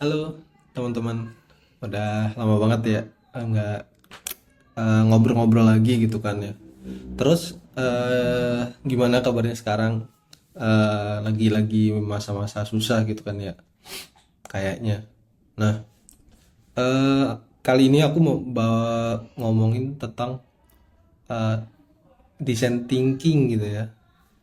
Halo teman-teman, udah lama banget ya nggak ngobrol-ngobrol lagi gitu kan ya. Terus gimana kabarnya sekarang? Lagi-lagi masa-masa susah gitu kan ya, kayaknya. Nah, eh, kali ini aku mau bawa ngomongin tentang eh, design thinking gitu ya.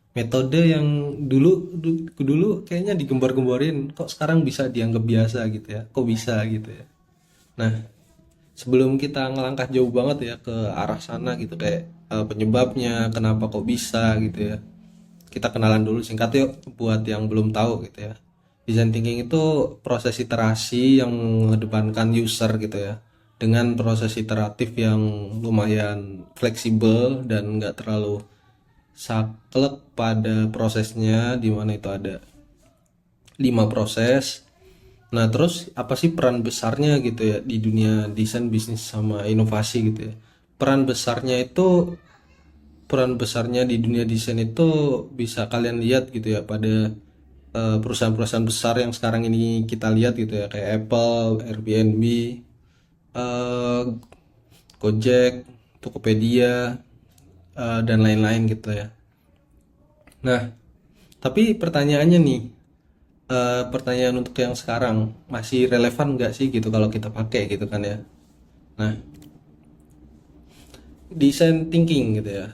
Metode yang dulu kayaknya digembar-gemborin, kok sekarang bisa dianggap biasa gitu ya. Kok bisa gitu ya. Nah, sebelum kita ngelangkah jauh banget ya ke arah sana gitu kayak penyebabnya kenapa kok bisa gitu ya, kita kenalan dulu singkat yuk buat yang belum tahu gitu ya. Design thinking itu proses iterasi yang mengedepankan user gitu ya, dengan proses iteratif yang lumayan fleksibel dan nggak terlalu saklek pada prosesnya, di mana itu ada 5 proses. Nah, terus apa sih peran besarnya gitu ya di dunia desain bisnis sama inovasi gitu ya? Peran besarnya itu peran besarnya di dunia desain itu bisa kalian lihat gitu ya pada perusahaan-perusahaan besar yang sekarang ini kita lihat gitu ya, kayak Apple, Airbnb, eh, Gojek, Tokopedia, dan lain-lain gitu ya. Nah, tapi pertanyaannya nih, pertanyaan untuk yang sekarang masih relevan nggak sih gitu kalau kita pakai gitu kan ya? Nah, design thinking gitu ya.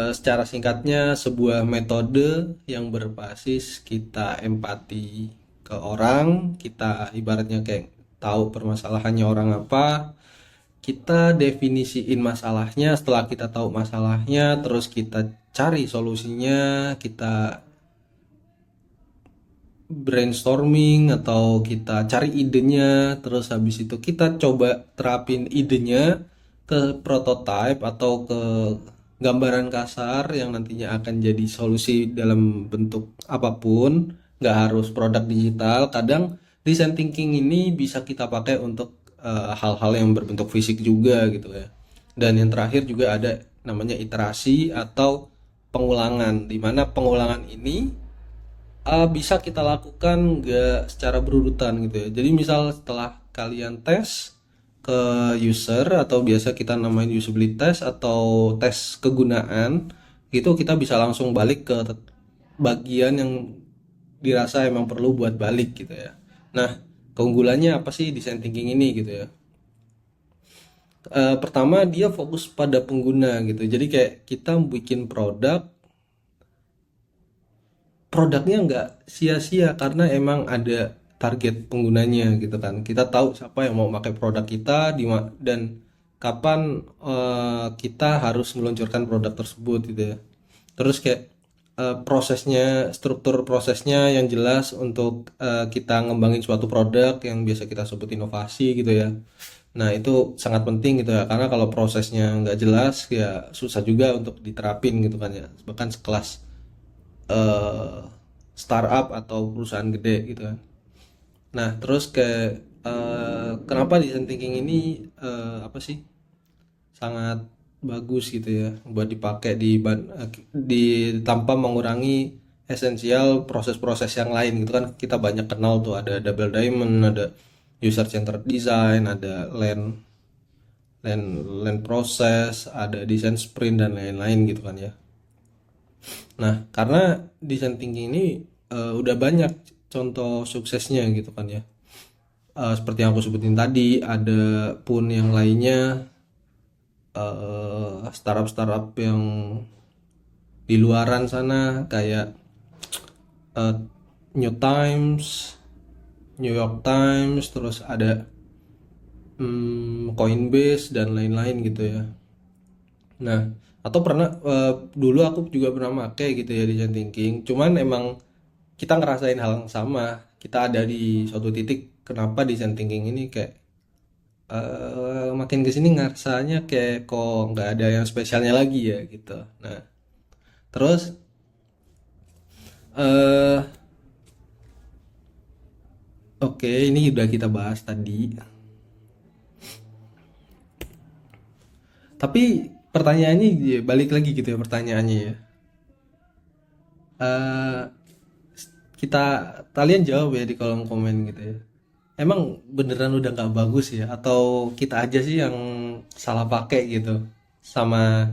Secara singkatnya sebuah metode yang berbasis kita empati ke orang, kita ibaratnya kayak tahu permasalahannya orang apa, kita definisiin masalahnya, setelah kita tahu masalahnya, terus kita cari solusinya, kita brainstorming atau kita cari idenya, terus habis itu kita coba terapin idenya ke prototype atau ke gambaran kasar yang nantinya akan jadi solusi dalam bentuk apapun, nggak harus produk digital. Kadang design thinking ini bisa kita pakai untuk hal-hal yang berbentuk fisik juga gitu ya. Dan yang terakhir juga ada namanya iterasi atau pengulangan, di mana pengulangan ini bisa kita lakukan nggak secara berurutan gitu ya. Jadi misal setelah kalian tes ke user atau biasa kita namain usability test atau tes kegunaan, itu kita bisa langsung balik ke bagian yang dirasa emang perlu buat balik gitu ya. Nah, keunggulannya apa sih design thinking ini gitu ya? Pertama dia fokus pada pengguna gitu. Jadi kayak kita bikin produknya nggak sia-sia karena emang ada target penggunanya gitu kan. Kita tahu siapa yang mau pakai produk kita dan kapan kita harus meluncurkan produk tersebut gitu ya. Terus kayak prosesnya, struktur prosesnya yang jelas untuk kita ngembangin suatu produk yang biasa kita sebut inovasi gitu ya. Nah, itu sangat penting gitu ya, karena kalau prosesnya nggak jelas ya susah juga untuk diterapin gitu kan ya. Bahkan sekelas eh, startup atau perusahaan gede gitu kan. Nah, terus ke kenapa design thinking ini apa sih sangat bagus gitu ya buat dipakai di tanpa mengurangi esensial proses-proses yang lain gitu kan. Kita banyak kenal tuh ada double diamond, ada user centered design, ada land land process, ada design sprint dan lain-lain gitu kan ya. Nah, karena design thinking ini udah banyak contoh suksesnya gitu kan ya. Seperti yang aku sebutin tadi, ada pun yang lainnya, startup-startup yang di luaran sana kayak eh, New Times, New York Times, terus ada Coinbase dan lain-lain gitu ya. Nah, atau pernah dulu aku juga pernah pakai gitu ya design thinking. Cuman emang kita ngerasain hal yang sama. Kita ada di suatu titik kenapa design thinking ini kayak makin kesini ngerasanya kayak kok nggak ada yang spesialnya lagi ya gitu. Nah, terus eh oke, ini udah kita bahas tadi. Tapi pertanyaannya ya, balik lagi gitu ya pertanyaannya ya. eh kita kalian jawab ya di kolom komen gitu ya. emang beneran udah nggak bagus ya, atau kita aja sih yang salah pakai gitu sama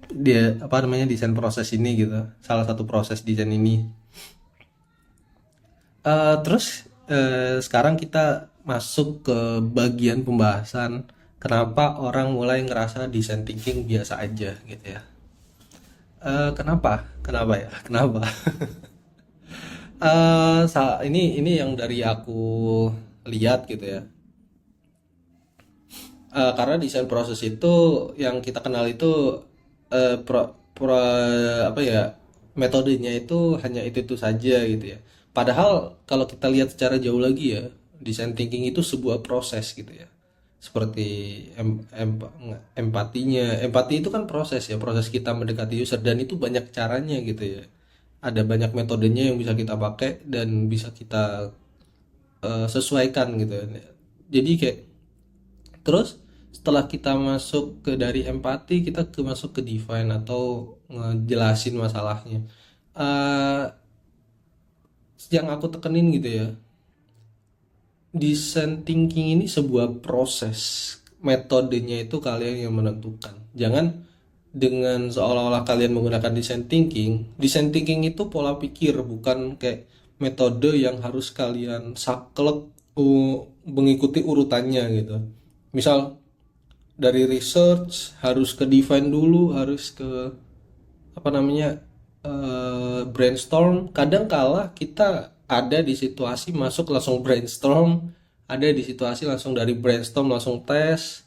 dia apa namanya desain proses ini gitu, salah satu proses desain ini. Sekarang kita masuk ke bagian pembahasan kenapa orang mulai ngerasa design thinking biasa aja gitu ya. Kenapa? Kenapa ya? Kenapa? Ini yang dari aku lihat gitu ya. Karena desain proses itu yang kita kenal itu apa ya, metodenya itu hanya itu saja gitu ya. Padahal kalau kita lihat secara jauh lagi ya, design thinking itu sebuah proses gitu ya. Seperti empatinya, empati itu kan proses ya, proses kita mendekati user, dan itu banyak caranya gitu ya. Ada banyak metodenya yang bisa kita pakai dan bisa kita sesuaikan gitu ya. Jadi kayak terus setelah kita masuk ke dari empati, kita masuk ke define atau ngejelasin masalahnya. Eh yang aku tekenin gitu ya, design thinking ini sebuah proses. Metodenya itu kalian yang menentukan. Jangan dengan seolah-olah kalian menggunakan design thinking. Design thinking itu pola pikir, bukan kayak metode yang harus kalian saklek mengikuti urutannya gitu. Misal dari research harus ke define dulu, harus ke apa namanya, brainstorm. Kadang kala kita ada di situasi masuk langsung brainstorm, ada di situasi langsung dari brainstorm langsung tes,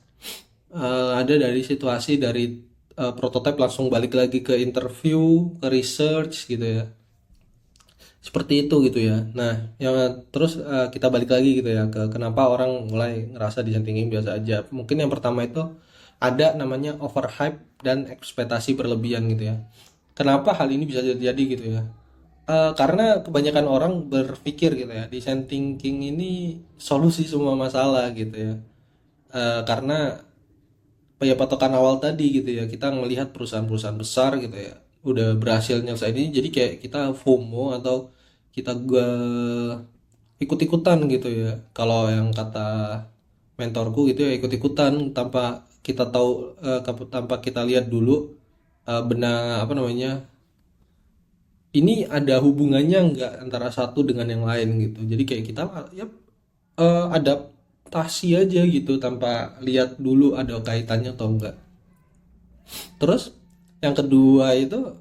ada dari situasi dari prototype langsung balik lagi ke interview, ke research gitu ya, seperti itu gitu ya. Nah, yang terus kita balik lagi gitu ya ke kenapa orang mulai ngerasa design thinking biasa aja. Mungkin yang pertama itu ada namanya overhype dan ekspektasi berlebihan gitu ya. Kenapa hal ini bisa terjadi gitu ya? Karena kebanyakan orang berpikir gitu ya, design thinking ini solusi semua masalah gitu ya. Karena ya patokan awal tadi gitu ya, kita melihat perusahaan-perusahaan besar gitu ya udah berhasil nyelesain ini, jadi kayak kita FOMO atau kita gak ikut-ikutan gitu ya. Kalau yang kata mentorku gitu ya, ikut-ikutan tanpa kita tahu, tanpa kita lihat dulu benar apa namanya, ini ada hubungannya nggak antara satu dengan yang lain gitu. Jadi kayak kita ya adaptasi aja gitu tanpa lihat dulu ada kaitannya atau enggak. Terus yang kedua itu,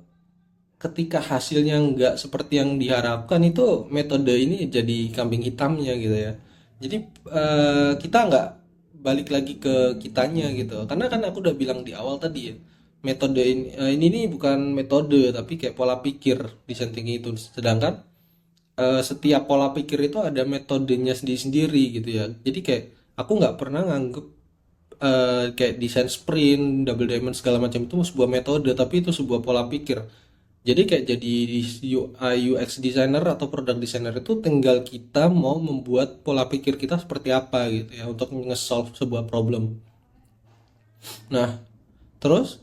ketika hasilnya nggak seperti yang diharapkan, itu metode ini jadi kambing hitamnya gitu ya. Jadi kita nggak balik lagi ke kitanya gitu, karena kan aku udah bilang di awal tadi ya, metode ini nih bukan metode tapi kayak pola pikir design thinking itu. Sedangkan setiap pola pikir itu ada metodenya sendiri-sendiri gitu ya. Jadi kayak aku nggak pernah nganggep kayak desain sprint, double diamond segala macam itu sebuah metode, tapi itu sebuah pola pikir. Jadi kayak jadi UI UX designer atau product designer itu tinggal kita mau membuat pola pikir kita seperti apa gitu ya untuk nge-solve sebuah problem. Nah, terus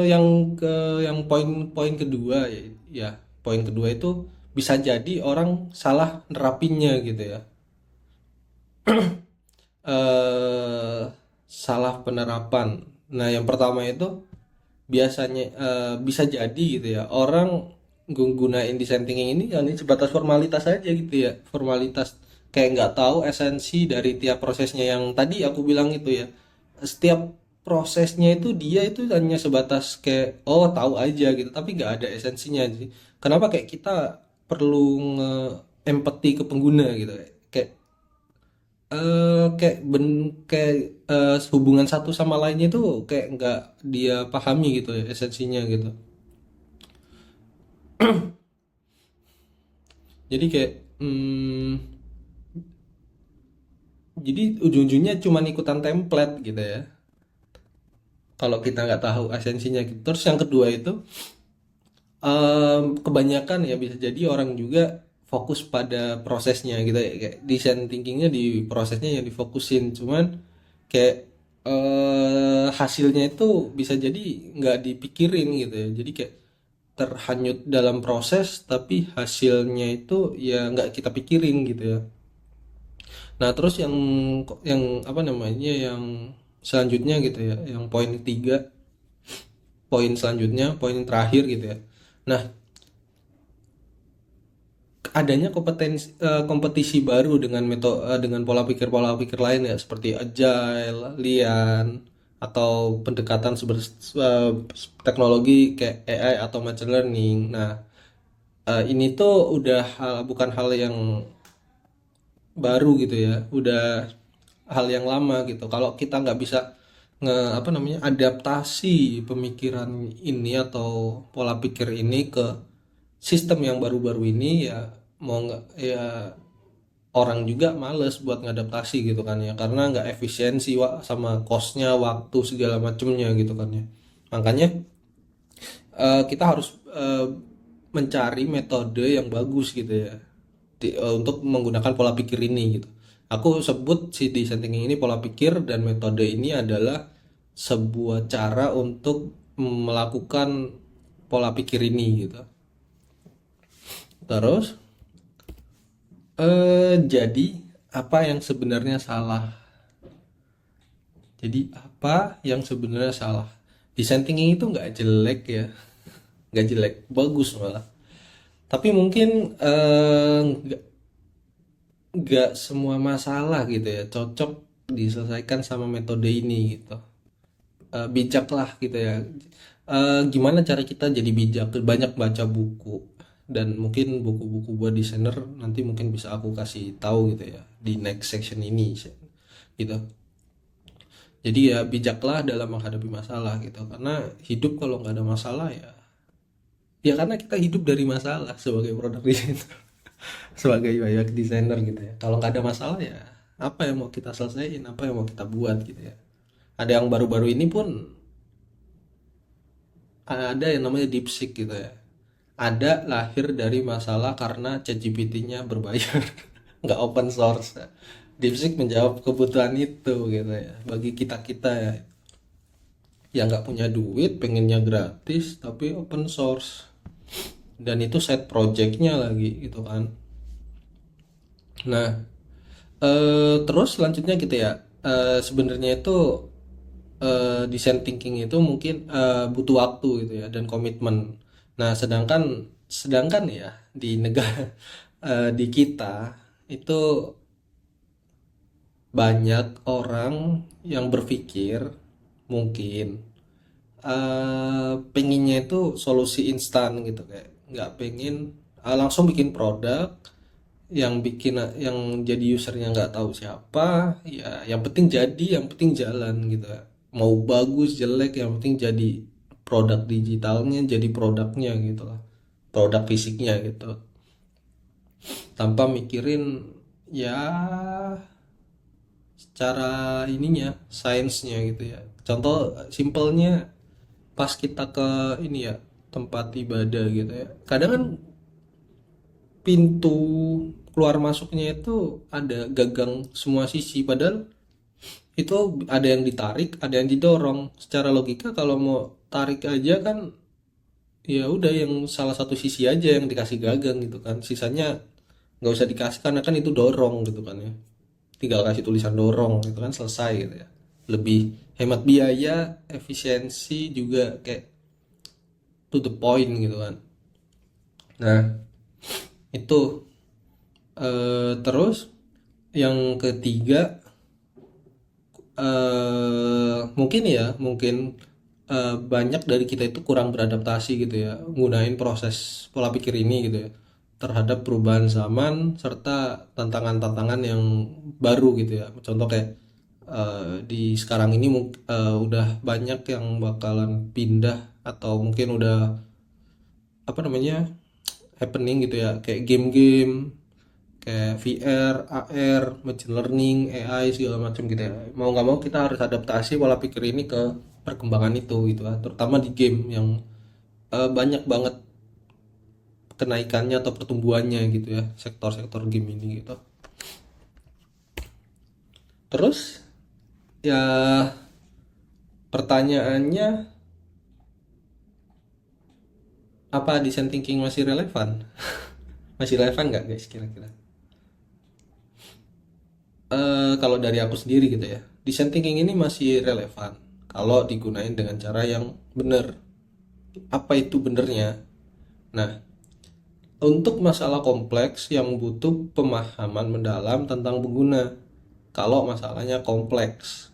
yang poin-poin kedua ya, ya poin kedua itu bisa jadi orang salah nerapinnya gitu ya. eh Salah penerapan. Nah, yang pertama itu biasanya bisa jadi gitu ya, orang gunain design thinking ini kan ini sebatas formalitas aja gitu ya, formalitas, kayak nggak tahu esensi dari tiap prosesnya yang tadi aku bilang itu ya. Setiap prosesnya itu dia itu hanya sebatas kayak oh tahu aja gitu, tapi nggak ada esensinya sih. Kenapa kayak kita perlu empati ke pengguna gitu, kayak kayak hubungan satu sama lainnya itu kayak nggak dia pahami gitu ya esensinya gitu. Jadi kayak jadi ujung-ujungnya cuma ikutan template gitu ya kalau kita nggak tahu esensinya gitu. Terus yang kedua itu kebanyakan ya bisa jadi orang juga fokus pada prosesnya gitu ya, kayak design thinkingnya di prosesnya yang difokusin, cuman kayak hasilnya itu bisa jadi nggak dipikirin gitu ya. Jadi kayak terhanyut dalam proses tapi hasilnya itu ya nggak kita pikirin gitu ya. Nah terus yang apa namanya yang selanjutnya gitu ya, yang poin ketiga, poin selanjutnya, poin terakhir gitu ya. Nah, adanya kompetisi baru dengan dengan pola pikir lain ya seperti agile, lean, atau pendekatan teknologi kayak AI atau machine learning. Nah, ini tuh udah bukan hal yang baru gitu ya, udah hal yang lama gitu. Kalau kita nggak bisa apa namanya adaptasi pemikiran ini atau pola pikir ini ke sistem yang baru-baru ini, ya mau nggak ya orang juga males buat ngadaptasi gitu kan ya, karena nggak efisiensi sama costnya, waktu segala macemnya gitu kan ya. Makanya kita harus mencari metode yang bagus gitu ya, untuk menggunakan pola pikir ini gitu. Aku sebut si design thinking ini pola pikir, dan metode ini adalah sebuah cara untuk melakukan pola pikir ini gitu. Terus jadi apa yang sebenarnya salah? Jadi apa yang sebenarnya salah? Design thinking itu nggak jelek ya, nggak jelek, bagus malah. Tapi mungkin nggak semua masalah gitu ya cocok diselesaikan sama metode ini gitu. Bijaklah gitu ya. Gimana cara kita jadi bijak? Banyak baca buku, dan mungkin buku-buku buat desainer nanti mungkin bisa aku kasih tahu gitu ya di next section ini gitu. Jadi ya bijaklah dalam menghadapi masalah gitu, karena hidup kalau nggak ada masalah ya, ya karena kita hidup dari masalah sebagai product designer, sebagai UX designer gitu ya. Kalau nggak ada masalah ya apa yang mau kita selesaiin, apa yang mau kita buat gitu ya. Ada yang baru-baru ini pun ada yang namanya DeepSeek gitu ya. Ada lahir dari masalah karena ChatGPT-nya berbayar, nggak open source. DeepSeek menjawab kebutuhan itu gitu ya bagi kita-kita ya, yang nggak punya duit pengennya gratis tapi open source, dan itu side projectnya lagi gitu kan. Nah, terus selanjutnya gitu ya, sebenarnya itu design thinking itu mungkin butuh waktu gitu ya dan komitmen. Nah, sedangkan ya di negara di kita itu banyak orang yang berpikir mungkin pengennya itu solusi instan gitu, kayak nggak pengen langsung bikin produk yang bikin yang jadi usernya nggak tahu siapa, ya yang penting jadi, yang penting jalan gitu, mau bagus jelek yang penting jadi produk digitalnya, jadi produknya gitu lah, produk fisiknya gitu, tanpa mikirin ya secara ininya sainsnya gitu ya. Contoh simpelnya, pas kita ke ini ya tempat ibadah gitu ya, kadang kan pintu keluar masuknya itu ada gagang semua sisi, padahal itu ada yang ditarik ada yang didorong. Secara logika kalau mau tarik aja kan ya udah yang salah satu sisi aja yang dikasih gagang gitu kan, sisanya nggak usah dikasih karena kan itu dorong gitu kan ya, tinggal kasih tulisan dorong gitu kan selesai gitu ya, lebih hemat biaya, efisiensi juga, kayak to the point gitu kan. Nah itu terus yang ketiga, mungkin ya mungkin banyak dari kita itu kurang beradaptasi gitu ya gunain proses pola pikir ini gitu ya terhadap perubahan zaman serta tantangan-tantangan yang baru gitu ya. Contoh kayak di sekarang ini udah banyak yang bakalan pindah atau mungkin udah apa namanya happening gitu ya, kayak game-game kayak VR, AR, machine learning, AI segala macam gitu ya. Mau nggak mau kita harus adaptasi pola pikir ini ke perkembangan itu gitu lah. Terutama di game yang banyak banget kenaikannya atau pertumbuhannya gitu ya, sektor-sektor game ini gitu. Terus ya pertanyaannya Apa design thinking masih relevan? Masih relevan nggak guys kira-kira? Kalau dari aku sendiri gitu ya, design thinking ini masih relevan kalau digunain dengan cara yang benar. Apa itu benernya? Nah, untuk masalah kompleks yang butuh pemahaman mendalam tentang pengguna. Kalau masalahnya kompleks,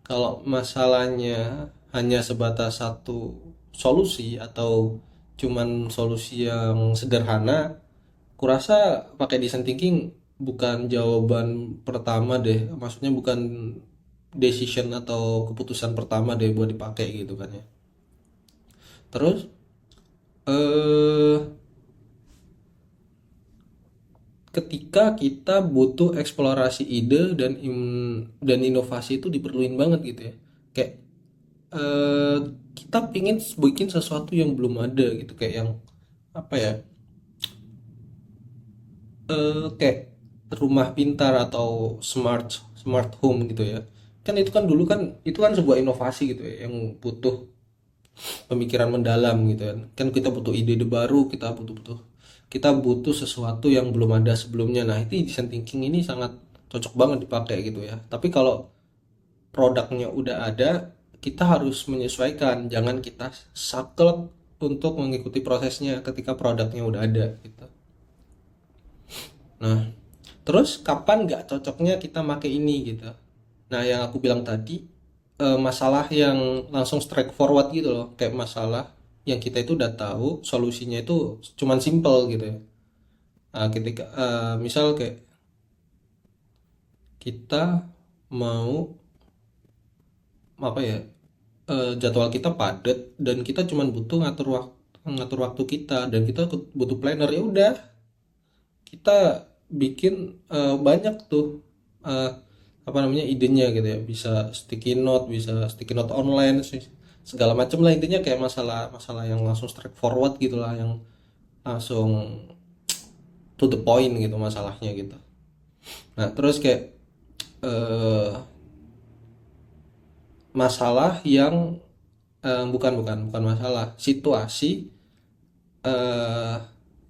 kalau masalahnya hanya sebatas satu solusi atau cuman solusi yang sederhana, kurasa pakai design thinking bukan jawaban pertama deh. Maksudnya bukan decision atau keputusan pertama deh buat dipakai gitu kan ya. Terus eh ketika kita butuh eksplorasi ide dan inovasi itu diperluin banget gitu ya. Kayak eh, kita pingin bikin sesuatu yang belum ada gitu, kayak yang apa ya, kayak rumah pintar atau smart smart home gitu ya. Kan itu kan dulu kan itu kan sebuah inovasi gitu ya, yang butuh pemikiran mendalam gitu kan. Kan kita butuh ide-ide baru, kita butuh sesuatu yang belum ada sebelumnya. Nah, itu design thinking ini sangat cocok banget dipakai gitu ya. Tapi kalau produknya udah ada, kita harus menyesuaikan. Jangan kita saklek untuk mengikuti prosesnya ketika produknya udah ada gitu. Nah, terus kapan nggak cocoknya kita pakai ini gitu. Nah, yang aku bilang tadi, masalah yang langsung straightforward gitu loh, kayak masalah yang kita itu udah tahu solusinya itu cuman simple gitu ya. Nah, ketika misal kayak kita mau apa ya, jadwal kita padat dan kita cuman butuh ngatur waktu kita, dan kita butuh planner, ya udah kita bikin banyak tuh eh, apa namanya idenya gitu ya, bisa sticky note online segala macam lah. Intinya kayak masalah-masalah yang langsung straightforward gitulah, yang langsung to the point gitu masalahnya gitu. Nah, terus kayak eh, masalah yang bukan bukan bukan masalah, situasi eh,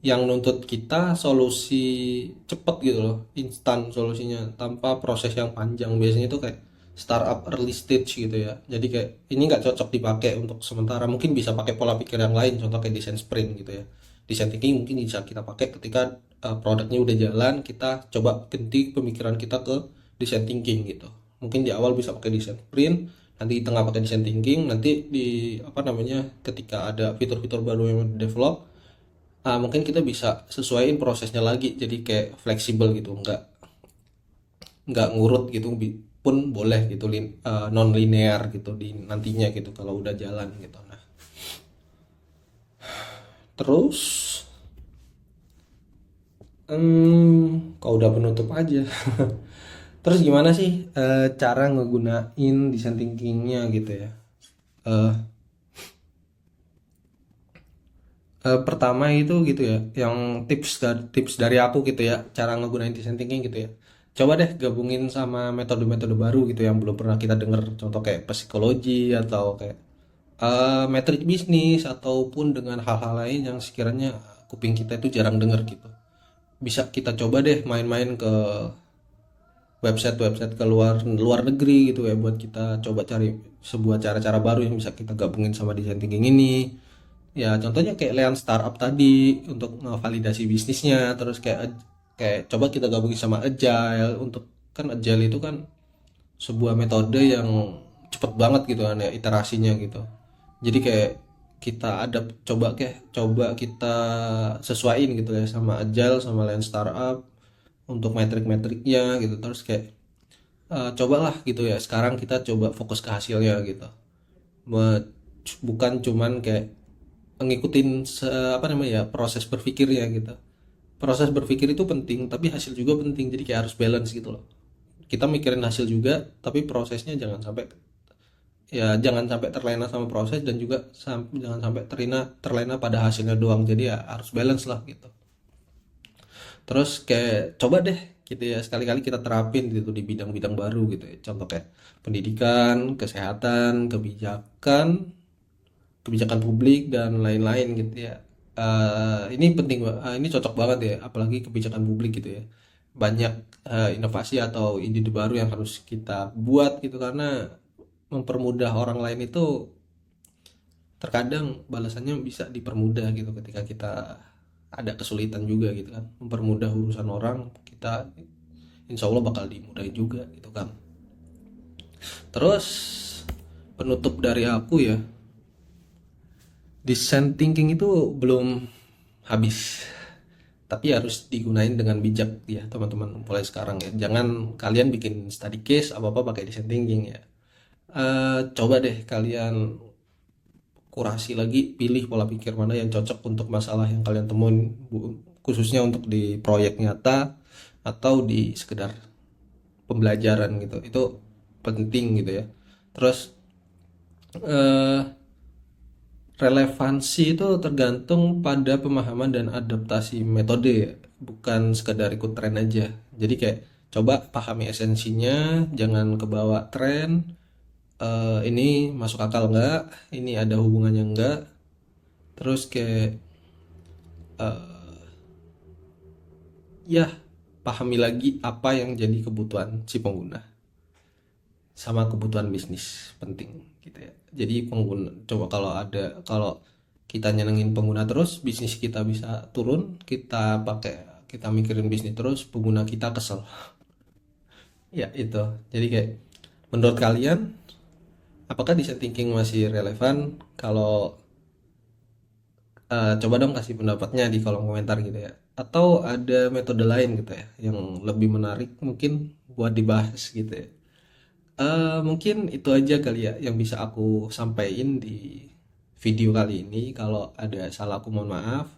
yang nuntut kita solusi cepet gitu loh, instan solusinya tanpa proses yang panjang. Biasanya itu kayak startup early stage gitu ya. Jadi kayak ini nggak cocok dipakai untuk sementara. Mungkin bisa pakai pola pikir yang lain, contoh kayak design sprint gitu ya. Design thinking mungkin bisa kita pakai ketika produknya udah jalan, kita coba ganti pemikiran kita ke design thinking gitu. Mungkin di awal bisa pakai design sprint, nanti di tengah pakai design thinking, nanti di apa namanya ketika ada fitur-fitur baru yang develop, mungkin kita bisa sesuaiin prosesnya lagi jadi kayak fleksibel gitu, nggak ngurut gitu, pun boleh gitu, non linear gitu di nantinya gitu kalau udah jalan gitu. Nah, terus kalau udah penutup aja. Terus gimana sih cara ngegunain design thinkingnya gitu ya. Eh, Pertama itu gitu ya, yang tips dari aku gitu ya, cara ngegunain design thinking gitu ya. Coba deh gabungin sama metode-metode baru gitu yang belum pernah kita denger, contoh kayak psikologi atau kayak metrik bisnis, ataupun dengan hal-hal lain yang sekiranya kuping kita itu jarang denger gitu. Bisa kita coba deh main-main ke website-website ke luar luar negeri gitu ya, buat kita coba cari sebuah cara-cara baru yang bisa kita gabungin sama design thinking ini. Ya contohnya kayak Lean Startup tadi untuk ngevalidasi bisnisnya, terus kayak coba kita gabungin sama Agile untuk, kan Agile itu kan sebuah metode yang cepet banget gitu kan ya iterasinya gitu. Jadi kayak kita ada coba kita sesuaiin gitu ya sama Agile sama Lean Startup untuk metrik-metriknya gitu. Terus kayak cobalah gitu ya, sekarang kita coba fokus ke hasilnya gitu. Bukan cuman kayak ngikutin apa namanya ya, proses berpikirnya gitu. Proses berpikir itu penting tapi hasil juga penting, jadi kayak harus balance gitu loh. Kita mikirin hasil juga tapi prosesnya jangan sampai terlena sama proses, dan juga jangan sampai terlena pada hasilnya doang. Jadi ya harus balance lah gitu. Terus kayak coba deh gitu ya, sekali-kali kita terapin gitu di bidang-bidang baru gitu ya, contoh kayak pendidikan, kesehatan, kebijakan kebijakan publik dan lain-lain gitu ya. Ini penting, ini cocok banget ya, apalagi kebijakan publik gitu ya. Banyak inovasi atau ide baru yang harus kita buat gitu, karena mempermudah orang lain itu terkadang balasannya bisa dipermudah gitu ketika kita ada kesulitan juga gitu kan. Mempermudah urusan orang, kita insya Allah bakal dimudahin juga gitu kan. Terus penutup dari aku ya, design thinking itu belum habis, tapi harus digunain dengan bijak ya teman-teman mulai sekarang ya. Jangan kalian bikin study case apa-apa pakai design thinking ya. Coba deh kalian kurasi lagi, pilih pola pikir mana yang cocok untuk masalah yang kalian temuin, khususnya untuk di proyek nyata atau di sekedar pembelajaran gitu. Itu penting gitu ya. Terus eh, relevansi itu tergantung pada pemahaman dan adaptasi metode ya, bukan sekedar ikut tren aja. Jadi kayak coba pahami esensinya, jangan kebawa tren. Ini masuk akal nggak? Ini ada hubungannya nggak? Terus kayak ya pahami lagi apa yang jadi kebutuhan si pengguna sama kebutuhan bisnis, penting gitu ya. Jadi pengguna coba, kalau kita nyenengin pengguna terus, bisnis kita bisa turun. Kita mikirin bisnis terus, pengguna kita kesel. Ya itu. Jadi kayak menurut kalian, apakah design thinking masih relevan? Kalau coba dong kasih pendapatnya di kolom komentar gitu ya. Atau ada metode lain gitu ya yang lebih menarik mungkin buat dibahas gitu ya. Mungkin itu aja kali ya yang bisa aku sampaikan di video kali ini. Kalau ada salah aku mohon maaf.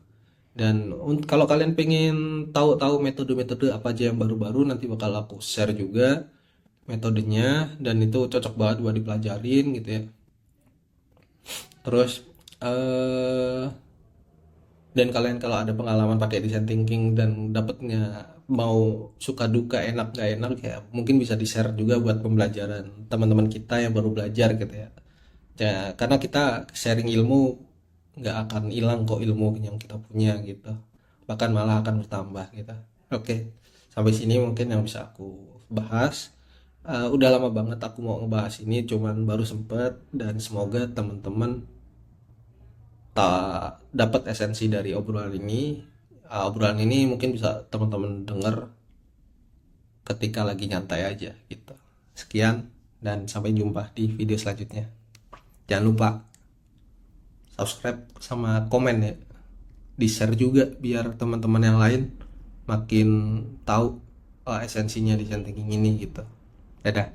Dan kalau kalian pengen tahu-tahu metode-metode apa aja yang baru-baru, nanti bakal aku share juga metodenya, dan itu cocok banget buat dipelajarin gitu ya. Terus eh dan kalian kalau ada pengalaman pakai design thinking dan dapetnya mau suka duka, enak gak enak ya, mungkin bisa di share juga buat pembelajaran teman-teman kita yang baru belajar gitu ya. Ya karena kita sharing ilmu, nggak akan hilang kok ilmu yang kita punya gitu, bahkan malah akan bertambah gitu. Oke, sampai sini mungkin yang bisa aku bahas. Udah lama banget aku mau ngebahas ini, cuman baru sempet, dan semoga teman-teman tak dapat esensi dari obrolan ini. Obrolan ini mungkin bisa teman-teman dengar ketika lagi nyantai aja gitu. Sekian, dan sampai jumpa di video selanjutnya. Jangan lupa subscribe sama komen ya, di share juga biar teman-teman yang lain makin tahu esensinya di thinking ini gitu. Dadah.